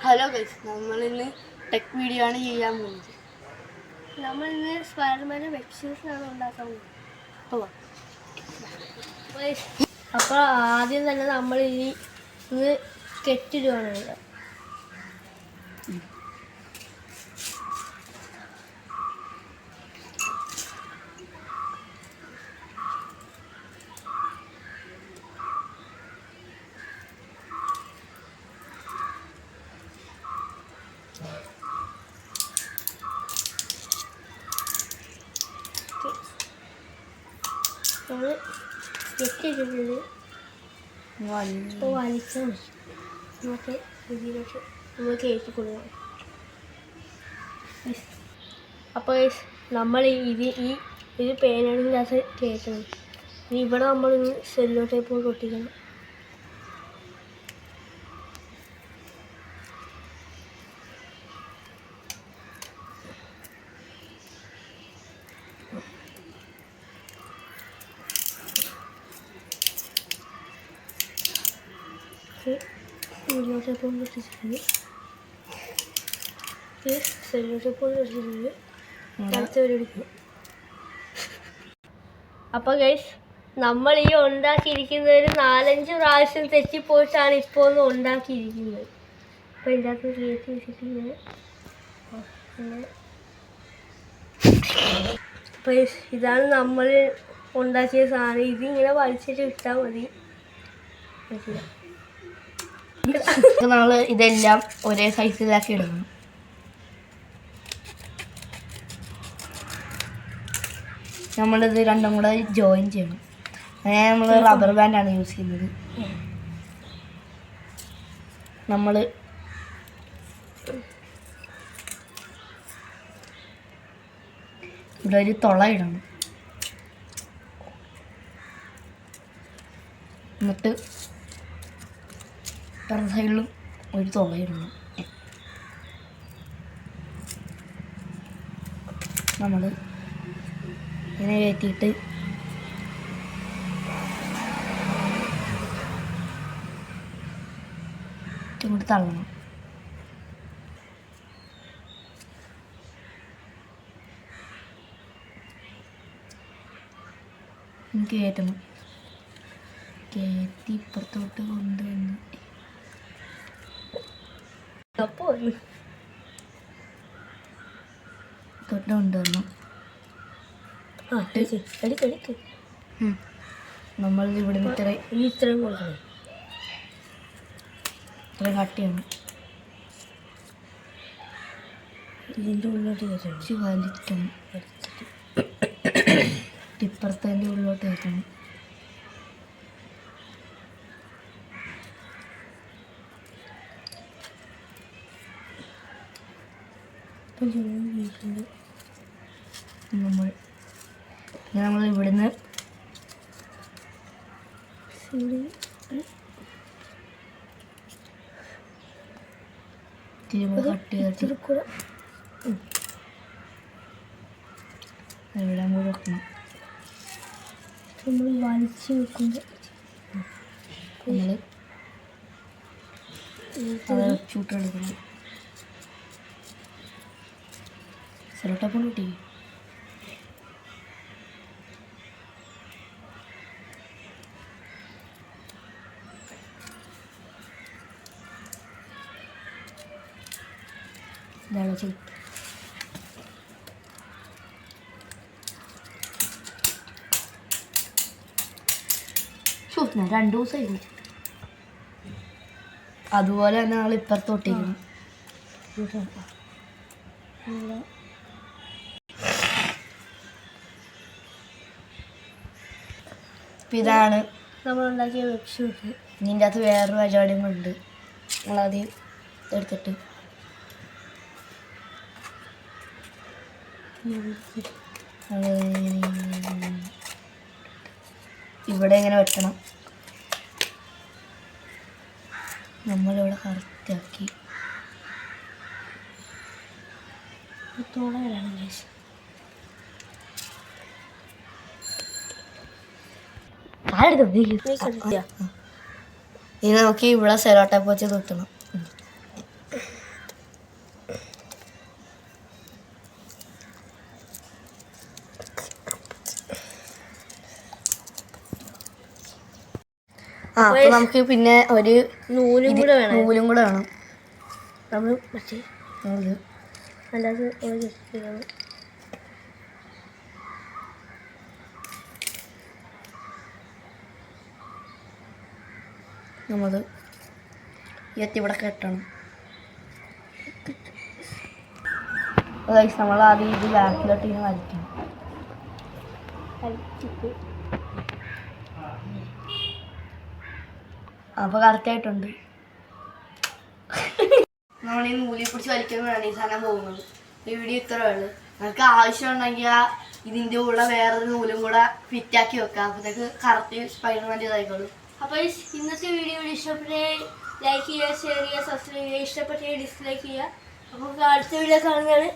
Hello guys, നമ്മളിന്ന് tech video ആണ് ചെയ്യാൻ പോകുന്നത്. നമ്മളിന്ന് സ്പൈഡർമാൻ്റെ വെബ് സീരീസാണ് ഉണ്ടാക്കാൻ പോകുന്നത്. അപ്പോൾ ആദ്യം തന്നെ നമ്മൾ ഇത് കെട്ടിടുകയാണ്. നമ്മൾ കെട്ടിയിട്ടിട്ടുണ്ട്. വലിച്ച് നമുക്ക് ഇതിലേക്ക് നമ്മൾ കയറ്റി കൊടുക്കണം. അപ്പോൾ നമ്മൾ ഇത് പേനയുടെ അകത്ത് കയറ്റണം. ഇനി ഇവിടെ നമ്മൾ സെല്ലോ ടേപ്പ് കൊണ്ട് ഒട്ടിക്കണം. സെല്ലോ ടേപ്പ് കൊണ്ട് ഒട്ടിച്ചിട്ടുണ്ട്. സെല്ലോ ടേപ്പ് കൊണ്ട് ഒട്ടിച്ചിട്ടുണ്ട്. അടുത്തവരെടുക്കും. അപ്പോൾ ഗൈസ്, നമ്മൾ ഈ ഉണ്ടാക്കിയിരിക്കുന്നത് 4-5 പ്രാവശ്യം തെറ്റിപ്പോയിട്ടാണ് ഇപ്പോൾ ഒന്ന് ഉണ്ടാക്കിയിരിക്കുന്നത്. അപ്പോൾ ഇതിനകത്ത് കയറ്റി വെച്ചിട്ടിങ്ങനെ അപ്പോൾ ഇതാണ് നമ്മൾ ഉണ്ടാക്കിയ സാധനം. ഇതിങ്ങനെ വലിച്ചിട്ട് ഇട്ടാൽ മതി. നമ്മൾ ഇതെല്ലാം ഒരേ സൈസിലാക്കി ഇടണം. നമ്മളിത് രണ്ടും കൂടെ ജോയിൻ ചെയ്യണം. അങ്ങനെ നമ്മൾ റബ്ബർ ബാൻഡാണ് യൂസ് ചെയ്യുന്നത്. നമ്മൾ ഇവിടെ ഒരു തുള ഇടണം. എന്നിട്ട് പല സൈഡിലും ഒരു തുള ഇടണം. നമ്മൾ ഇങ്ങനെ കയറ്റിയിട്ട് ഇങ്ങോട്ട് തള്ളണം. കയറ്റണം. കയറ്റി ഇപ്പുറത്തോട്ട് കൊണ്ടുവന്ന് തൊട്ട് കൊണ്ടുവരണം. നമ്മൾ ഇവിടെ ഇത്രയും കൊടുക്കണം. ഇത്രയും കട്ട് ചെയ്യണം. ഇതിൻ്റെ ഉള്ളിലോട്ട് വലിക്കണം. ഇപ്പുറത്തതിൻ്റെ ഉള്ളിലോട്ട് കയറ്റണം. നമ്മൾ ഇവിടുന്ന് കട്ട് ചെയ്തിട്ട് എവിടെയും കൂടെ വെക്കണം. നമ്മൾ വലിച്ച് വെക്കുമ്പോൾ നമ്മൾ ചൂട്ടെടുക്കണം. സെലോട്ടേപ്പ് കൂട്ടി ഇതാണ് ചെയ്യും. ഞാൻ 2 ദിവസമായി. അതുപോലെ തന്നെ നമ്മൾ ഇപ്പുറത്തോട്ടിരിക്കണം. ഇതാണ് നമ്മളുണ്ടാക്കിയ വെബ് ഷൂട്ട്. ഇതിൻ്റെ അകത്ത് വേറൊരു പരിപാടിയും ഉണ്ട്. നമ്മളത് എടുത്തിട്ട് ഇവിടെ ഇങ്ങനെ വെട്ടണം. നമ്മളിവിടെ കറക്റ്റാക്കി തുളയിലാണ്. ഇനി നമുക്ക് ഇവിടെ സെലോട്ടേപ്പ് വെച്ച് കുത്തണം. അപ്പൊ നമുക്ക് പിന്നെ ഒരു നൂലും കൂടെ വേണം. നൂലും കൂടെ വേണം. നമ്മൾ പക്ഷേ നൂല് അല്ലാതെ നമ്മൾ ഇവിടെ കെട്ടണം. നമ്മൾ ആദ്യം ഇത് ബാക്കിലോട്ട് ഇങ്ങനെ വലിക്കണം. അപ്പോൾ കറക്റ്റായിട്ടുണ്ട്. നമ്മൾ ഈ നൂലിൽ പിടിച്ച് വലിക്കുമ്പോഴാണ് ഈ സാധനം പോകുന്നത്. ഈ വീഡിയോ ഇത്രയേ ഉള്ളൂ. നമുക്ക് ആവശ്യമുണ്ടെങ്കിൽ ഇതിൻ്റെ കൂടെ വേറൊരു നൂലും കൂടെ ഫിറ്റാക്കി വെക്കാം. അപ്പോഴത്തേക്ക് കറക്റ്റ് സ്പൈഡർമാൻ്റെ ഇതായിക്കോളും. അപ്പോൾ ഇന്നത്തെ വീഡിയോ ഇഷ്ടപ്പെട്ടേ ലൈക്ക് ചെയ്യുക, ഷെയർ ചെയ്യുക, സബ്സ്ക്രൈബ് ചെയ്യുക. ഇഷ്ടപ്പെട്ടേ ഡിസ്ലൈക്ക് ചെയ്യുക. അപ്പോൾ അടുത്ത വീഡിയോ കാണുന്നതാണ്.